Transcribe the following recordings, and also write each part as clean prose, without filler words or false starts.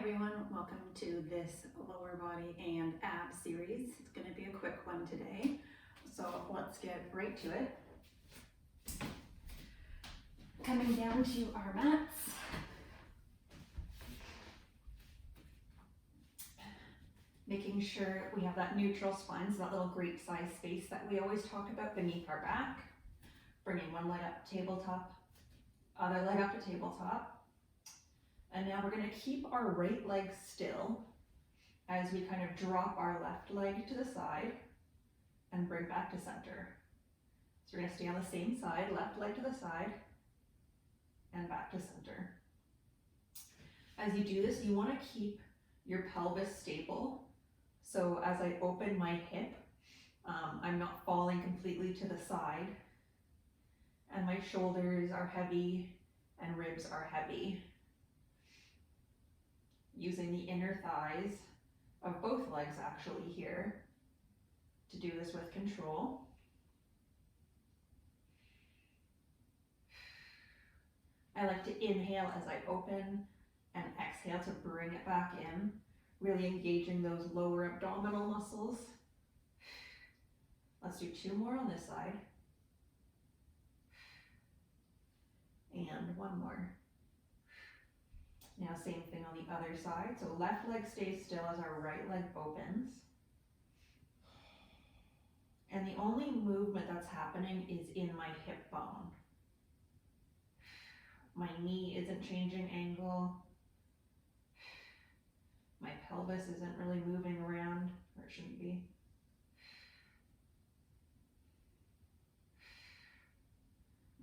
everyone, welcome to this lower body and ab series. It's going to be a quick one today, so let's get right to it. Coming down to our mats. Making sure we have that neutral spine, so that little grape-sized space that we always talk about beneath our back. Bringing one leg up to tabletop, other leg up to tabletop. And now we're going to keep our right leg still as we kind of drop our left leg to the side and bring back to center. So we're going to stay on the same side, left leg to the side and back to center. As you do this, you want to keep your pelvis stable. So as I open my hip, I'm not falling completely to the side, and my shoulders are heavy and ribs are heavy. Using the inner thighs of both legs actually here to do this with control. I like to inhale as I open and exhale to bring it back in, really engaging those lower abdominal muscles. Let's do 2 more on this side. And 1 more. Now same thing on the other side. So left leg stays still as our right leg opens. And the only movement that's happening is in my hip bone. My knee isn't changing angle. My pelvis isn't really moving around, or it shouldn't be.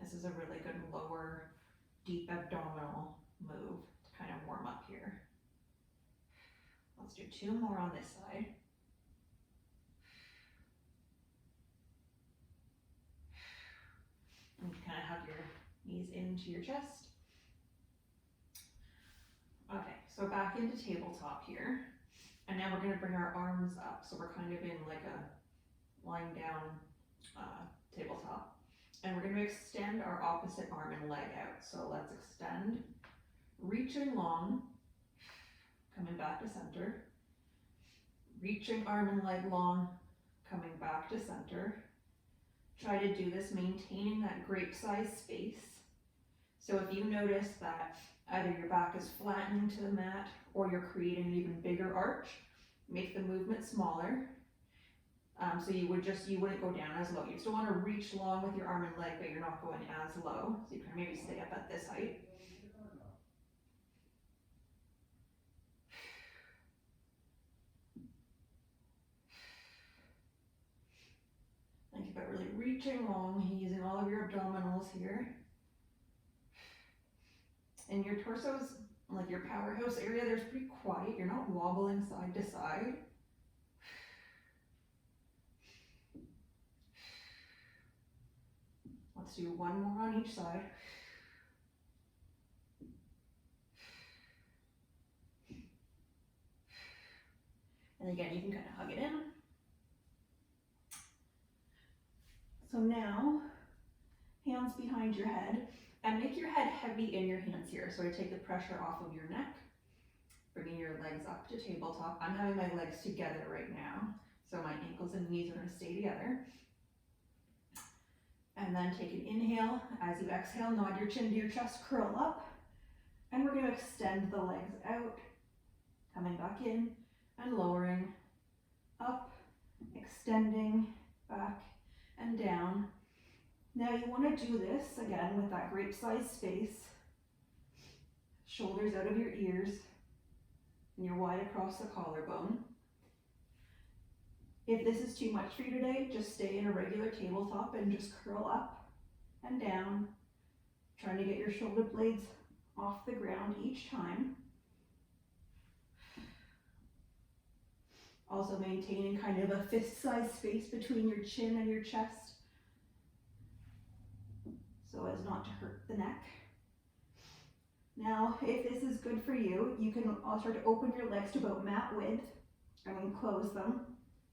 This is a really good lower, deep abdominal move to kind of warm up here. Let's do 2 more on this side. And you kind of have your knees into your chest. Okay, so back into tabletop here. And now we're going to bring our arms up. So we're kind of in like a lying down tabletop. And we're going to extend our opposite arm and leg out. So let's extend, reaching long, coming back to center. Reaching arm and leg long, coming back to center. Try to do this maintaining that grape-sized space. So if you notice that either your back is flattening to the mat or you're creating an even bigger arch, make the movement smaller. So you wouldn't go down as low. You still want to reach long with your arm and leg, but you're not going as low. So you can maybe stay up at this height. Think about really reaching long, using all of your abdominals here. And your torso's, like your powerhouse area, there's pretty quiet. You're not wobbling side to side. Let's do 1 more on each side. And again, you can kind of hug it in. So now, hands behind your head, and make your head heavy in your hands here. So I take the pressure off of your neck, bringing your legs up to tabletop. I'm having my legs together right now, so my ankles and knees are going to stay together. And then take an inhale. As you exhale, nod your chin to your chest, curl up. And we're going to extend the legs out, coming back in and lowering, up, extending, back and down. Now you want to do this again with that grape-sized space. Shoulders out of your ears, and you're wide across the collarbone. If this is too much for you today, just stay in a regular tabletop and just curl up and down, trying to get your shoulder blades off the ground each time. Also maintaining kind of a fist-sized space between your chin and your chest, so as not to hurt the neck. Now, if this is good for you, you can also start to open your legs to about mat width and then close them.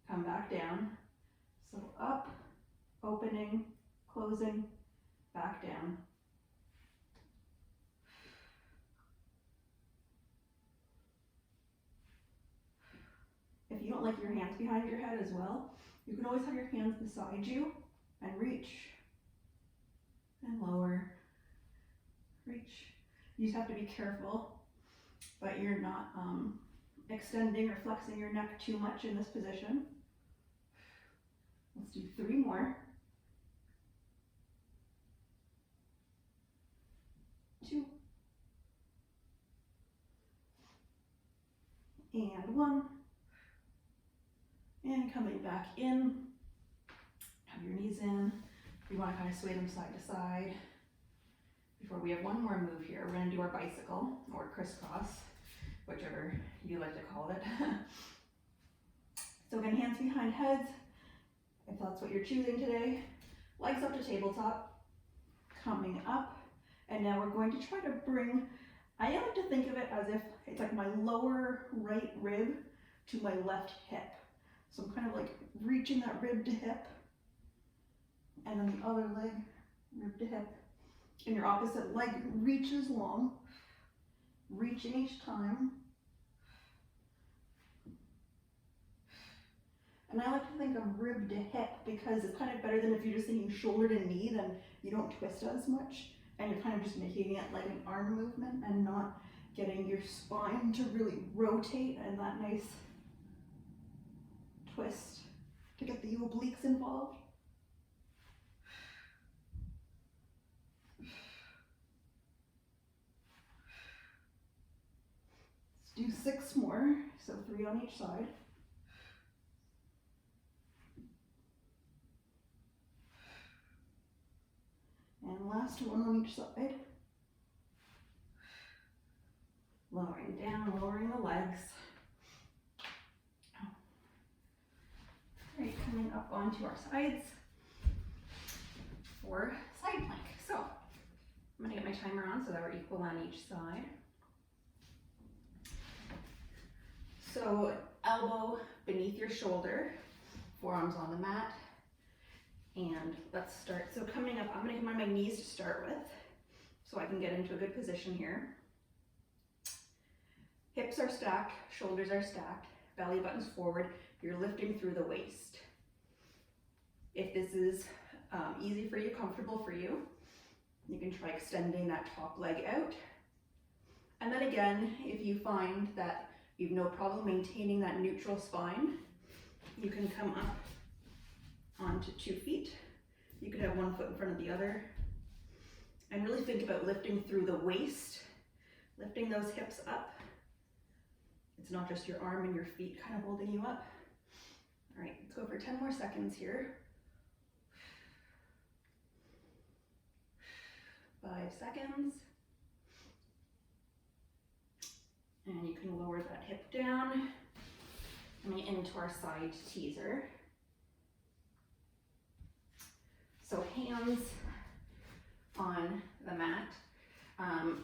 Come back down. So up, opening, closing, back down. If you don't like your hands behind your head as well, you can always have your hands beside you and reach and lower, reach. You just have to be careful, but you're not extending or flexing your neck too much in this position. Let's do 3 more. 2. And 1. And coming back in. Have your knees in. You want to kind of sway them side to side. Before we have one more move here, we're going to do our bicycle or crisscross, whichever you like to call it. So again, hands behind heads, if that's what you're choosing today. Legs up to tabletop, coming up. And now we're going to try to bring, I like to think of it as if it's like my lower right rib to my left hip. So I'm kind of like reaching that rib to hip, and then the other leg, rib to hip. And your opposite leg reaches long, reaching each time. And I like to think of rib to hip because it's kind of better than if you're just thinking shoulder to knee, then you don't twist as much. And you're kind of just making it like an arm movement and not getting your spine to really rotate and that nice twist to get the obliques involved. Let's do 6 more, so 3 on each side. And last one on each side. Lowering down, lowering the legs. Alright, coming up onto our sides for side plank. So, I'm going to get my timer on so that we're equal on each side. So, elbow beneath your shoulder, forearms on the mat. And let's start. So coming up, I'm going to come on my knees to start with so I can get into a good position here. Hips are stacked, shoulders are stacked, belly button's forward. You're lifting through the waist. If this is easy for you, comfortable for you, you can try extending that top leg out. And then again, if you find that you have no problem maintaining that neutral spine, you can come up onto 2 feet. You could have one foot in front of the other. And really think about lifting through the waist, lifting those hips up. It's not just your arm and your feet kind of holding you up. All right, let's go for 10 more seconds here. 5 seconds. And you can lower that hip down. Coming into our side teaser. So hands on the mat,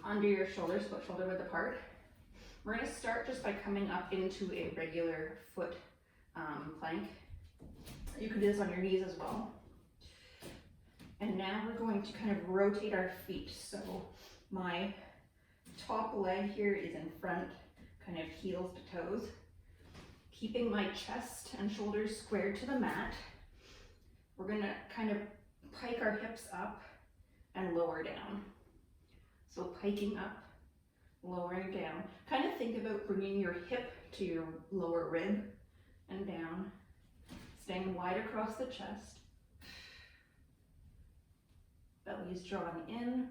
under your shoulders, foot shoulder width apart. We're going to start just by coming up into a regular foot plank. You can do this on your knees as well. And now we're going to kind of rotate our feet. So my top leg here is in front, kind of heels to toes. Keeping my chest and shoulders squared to the mat. We're going to kind of pike our hips up and lower down. So piking up, lowering down. Kind of think about bringing your hip to your lower rib and down, staying wide across the chest. Belly is drawing in.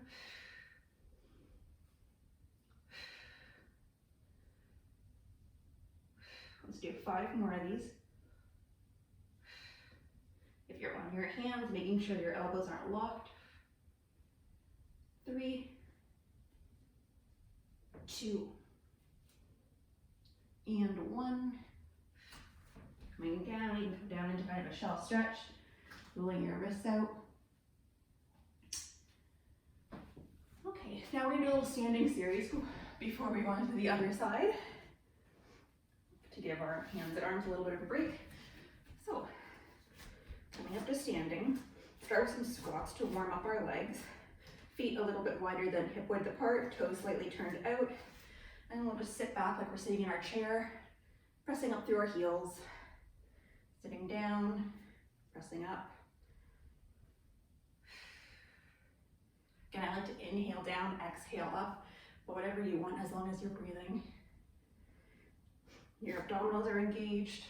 Let's do 5 more of these. If you're on your hands, making sure your elbows aren't locked. 3, 2, and 1. Coming down, you can come down into kind of a shell stretch, rolling your wrists out. Okay, now we're gonna do a little standing series before we go on to the other side to give our hands and arms a little bit of a break. So, coming up to standing, start with some squats to warm up our legs. Feet a little bit wider than hip width apart, toes slightly turned out. And we'll just sit back like we're sitting in our chair Pressing up through our heels, sitting down, pressing up. Again, I like to inhale down, exhale up, but whatever you want as long as you're breathing. Your abdominals are engaged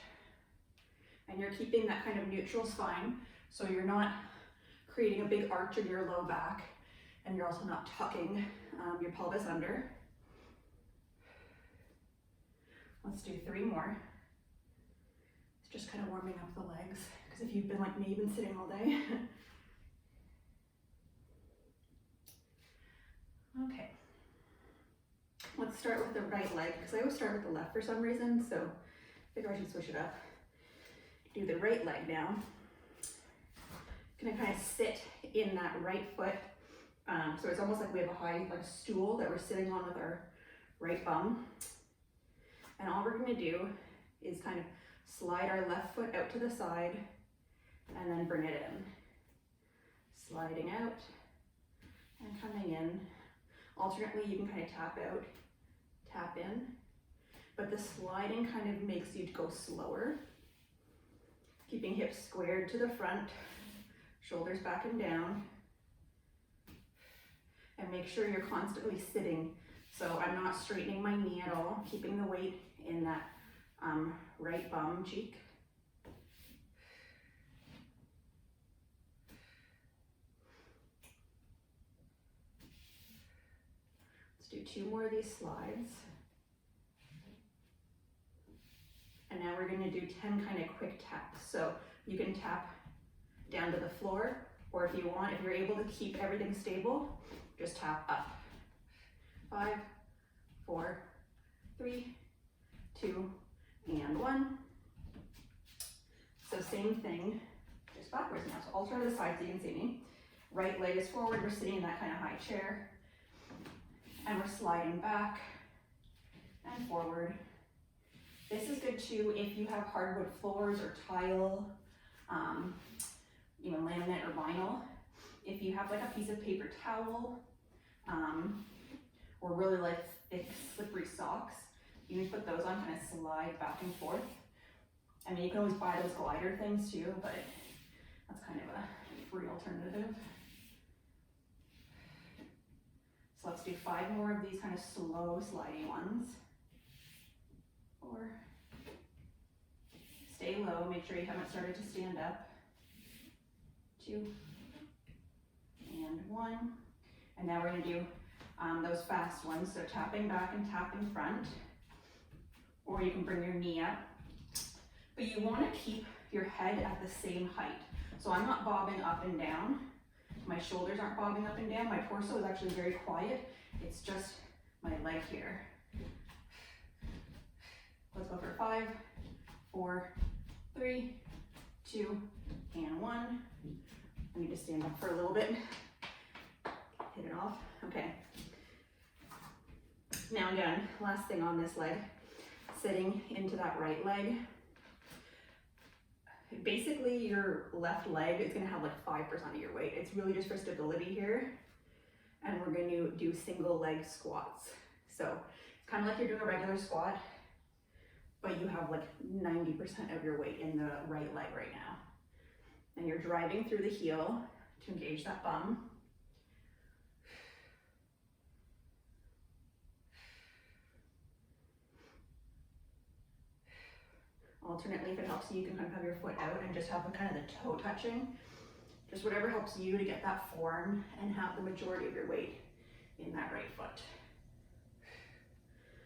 and you're keeping that kind of neutral spine, so you're not creating a big arch in your low back and you're also not tucking your pelvis under. Let's do 3 more. It's just kind of warming up the legs, because if you've been like me, you've been sitting all day. Okay. Let's start with the right leg, because I always start with the left for some reason, so I figure I should switch it up. Do the right leg now. Gonna kind of sit in that right foot. So it's almost like we have a high stool that we're sitting on with our right bum. And all we're gonna do is kind of slide our left foot out to the side and then bring it in. Sliding out and coming in. Alternately, you can kind of tap out, tap in, but the sliding kind of makes you go slower. Keeping hips squared to the front, shoulders back and down. And make sure you're constantly sitting, so I'm not straightening my knee at all, keeping the weight in that right bum cheek. Let's do 2 more of these slides. And now we're going to do 10 kind of quick taps. So you can tap down to the floor, or if you want, if you're able to keep everything stable, just tap up. 5, 4, 3, 2, and 1. So same thing, just backwards now. So I'll turn to the side so you can see me. Right leg is forward, we're sitting in that kind of high chair. And we're sliding back and forward. This is good too if you have hardwood floors or tile, even laminate or vinyl. If you have like a piece of paper towel, or really like thick slippery socks, you can put those on, kind of slide back and forth. I mean, you can always buy those glider things too, but that's kind of a free alternative. So let's do 5 more of these kind of slow sliding ones. 4. Stay low, make sure you haven't started to stand up. 2. And 1. And now we're going to do those fast ones, so tapping back and tapping front. Or you can bring your knee up. But you want to keep your head at the same height. So I'm not bobbing up and down. My shoulders aren't bobbing up and down. My torso is actually very quiet. It's just my leg here. Let's go for 5, 4, 3, 2, and 1. I need to stand up for a little bit. Hit it off. Okay. Now again, last thing on this leg, sitting into that right leg. Basically, your left leg is going to have like 5% of your weight. It's really just for stability here. And we're going to do single leg squats. So it's kind of like you're doing a regular squat, but you have like 90% of your weight in the right leg right now. And you're driving through the heel to engage that bum. Alternately, if it helps you, you can kind of have your foot out and just have the kind of the toe touching. Just whatever helps you to get that form and have the majority of your weight in that right foot.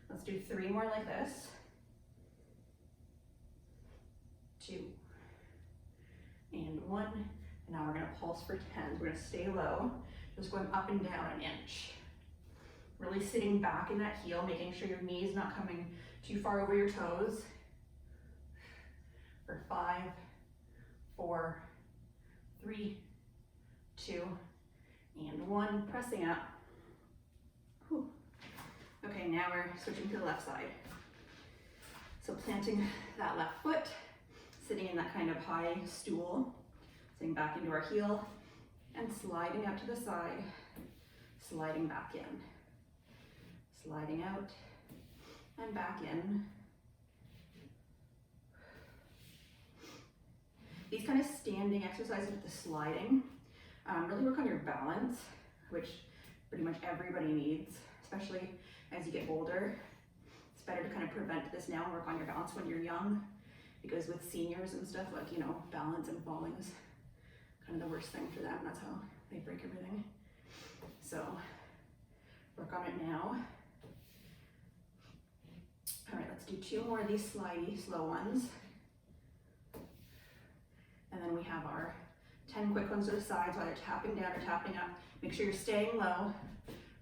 Let's do 3 more like this. 2, and 1. And now we're gonna pulse for 10s. We're gonna stay low, just going up and down an inch. Really sitting back in that heel, making sure your knee is not coming too far over your toes. For 5, 4, 3, 2, and 1. Pressing up. Whew. Okay, now we're switching to the left side. So planting that left foot, sitting in that kind of high stool, sitting back into our heel, and sliding out to the side, sliding back in. Sliding out and back in. These kind of standing exercises with the sliding really work on your balance, which pretty much everybody needs, especially as you get older. It's better to kind of prevent this now and work on your balance when you're young, because with seniors and stuff, like, you know, balance and falling is kind of the worst thing for them. That's how they break everything. So work on it now. All right, let's do 2 more of these slidey, slow ones. And then we have our 10 quick ones to the sides while you're tapping down or tapping up. Make sure you're staying low.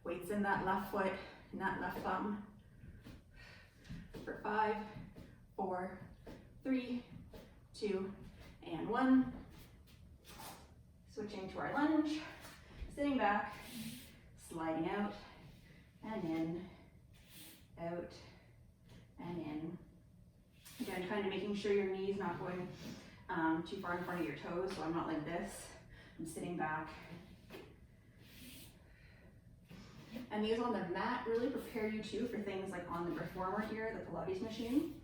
Weights in that left foot and that left thumb. For 5, 4, 3, 2, and 1. Switching to our lunge, sitting back, sliding out, and in, out, and in. Again, kind of making sure your knee's not going too far in front of your toes, so I'm not like this. I'm sitting back. And these on the mat really prepare you too for things like on the reformer here, the Pilates machine,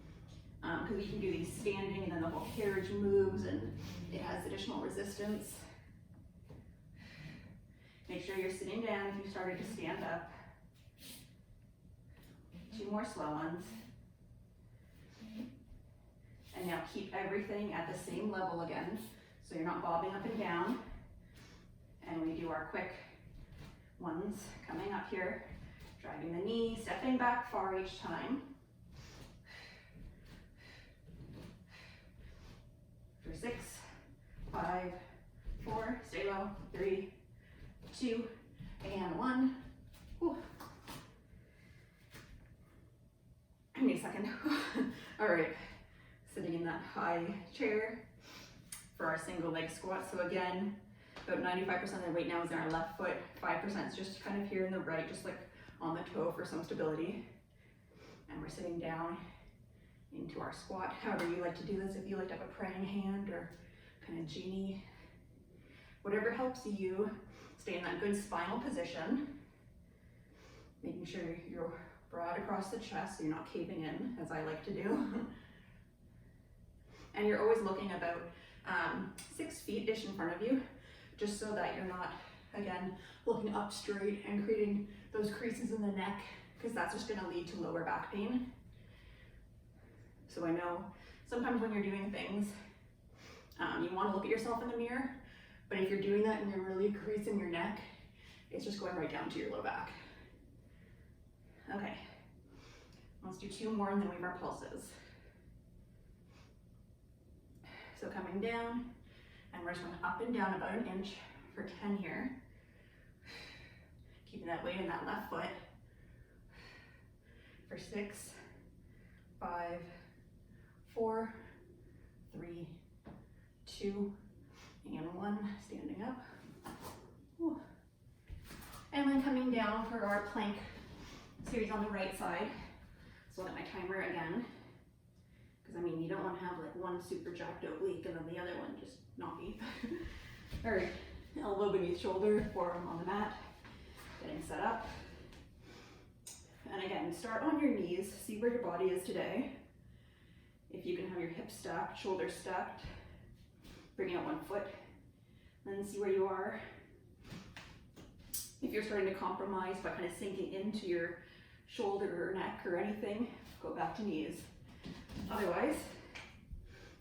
because you can do these standing and then the whole carriage moves and it has additional resistance. Make sure you're sitting down if you started to stand up. 2 more slow ones. And now keep everything at the same level again, so you're not bobbing up and down. And we do our quick ones coming up here, driving the knee, stepping back far each time. For 6, 5, 4, stay low, 3, 2, and 1. Whew. I need a second. All right, sitting in that high chair for our single leg squat. So again, about 95% of the weight now is in our left foot, 5% is just kind of here in the right, just like on the toe for some stability. And we're sitting down into our squat. However you like to do this, if you like to have a praying hand or kind of genie, whatever helps you stay in that good spinal position, making sure you're broad across the chest so you're not caving in, as I like to do. And you're always looking about 6 feet-ish in front of you, just so that you're not, again, looking up straight and creating those creases in the neck, because that's just gonna lead to lower back pain. So I know sometimes when you're doing things, you wanna look at yourself in the mirror, but if you're doing that and you're really creasing your neck, it's just going right down to your low back. Okay, let's do 2 more and then we have our pulses. So coming down, and we're just going up and down about 1 inch for 10 here. Keeping that weight in that left foot. For 6, 5, 4, 3, 2, and 1, standing up. Whew. And then coming down for our plank series on the right side. So look at my timer again. Because I mean, you don't want to have like one super jacked oblique and then the other one just knocky. All right, elbow beneath shoulder, forearm on the mat, getting set up. And again, start on your knees, see where your body is today. If you can have your hips stacked, shoulders stacked, bringing out 1 foot, then see where you are. If you're starting to compromise by kind of sinking into your shoulder or neck or anything, go back to knees. Otherwise,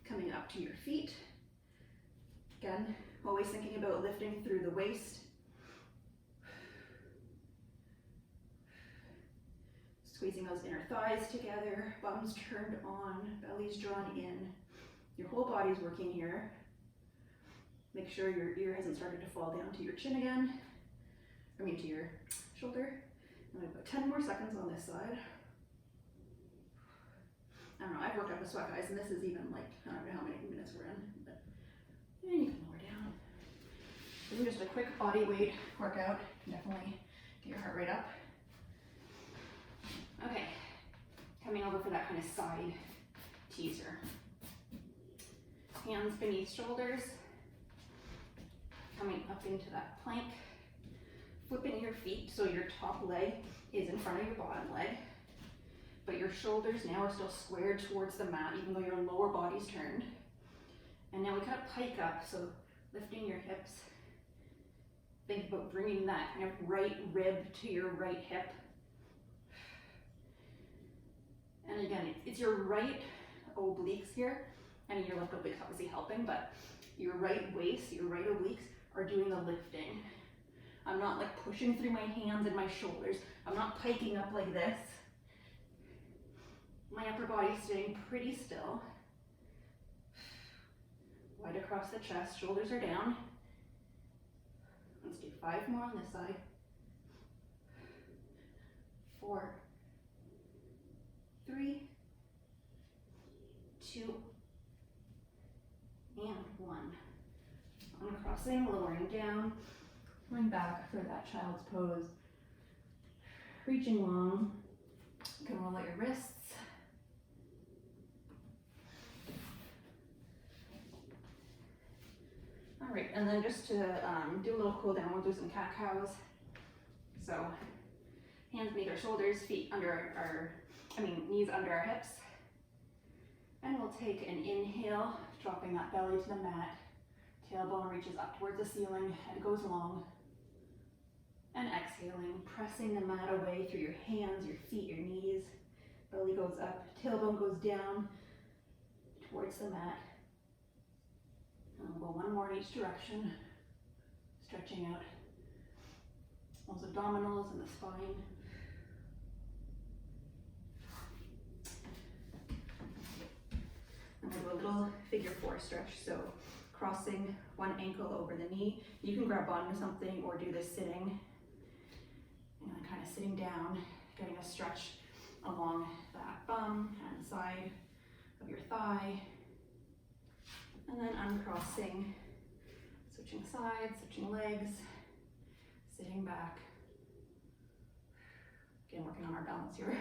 coming up to your feet. Again, always thinking about lifting through the waist. Squeezing those inner thighs together, bums turned on, belly's drawn in. Your whole body's working here. Make sure your ear hasn't started to fall down to your chin again. I mean to your shoulder. And I've got 10 more seconds on this side. I don't know, I've worked up a sweat, guys, and this is even like, I don't know how many minutes we're in, but yeah, you can lower down. Doing just a quick body weight workout, definitely get your heart rate up. Okay, coming over for that kind of side teaser. Hands beneath shoulders, coming up into that plank, flipping your feet so your top leg is in front of your bottom leg, but your shoulders now are still squared towards the mat even though your lower body's turned. And now we kind of pike up, so lifting your hips. Think about bringing that kind of right rib to your right hip. And again, it's your right obliques here. I mean, your left obliques obviously helping, but your right waist, your right obliques are doing the lifting. I'm not like pushing through my hands and my shoulders. I'm not piking up like this. My upper body is staying pretty still. Wide across the chest, shoulders are down. Let's do 5 more on this side. 4, 3, 2, and 1. Uncrossing, lowering down, going back for that child's pose. Reaching long. You can roll out your wrists. All right, and then just to do a little cool down, we'll do some cat cows. So hands beneath our shoulders, feet under knees under our hips. And we'll take an inhale, dropping that belly to the mat. Tailbone reaches up towards the ceiling, head goes long. And exhaling, pressing the mat away through your hands, your feet, your knees. Belly goes up, tailbone goes down towards the mat. And we'll go 1 more in each direction, stretching out those abdominals and the spine. And we'll do a little figure 4 stretch. So crossing one ankle over the knee. You can grab onto something or do this sitting. And then kind of sitting down, getting a stretch along that bum and side of your thigh. And then uncrossing, switching sides, switching legs, sitting back. Again, working on our balance here.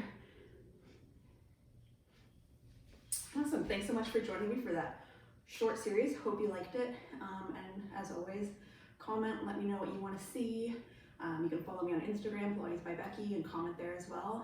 Awesome, thanks so much for joining me for that short series. Hope you liked it. And as always, comment, let me know what you want to see. You can follow me on Instagram, Pilates by Becky, and comment there as well.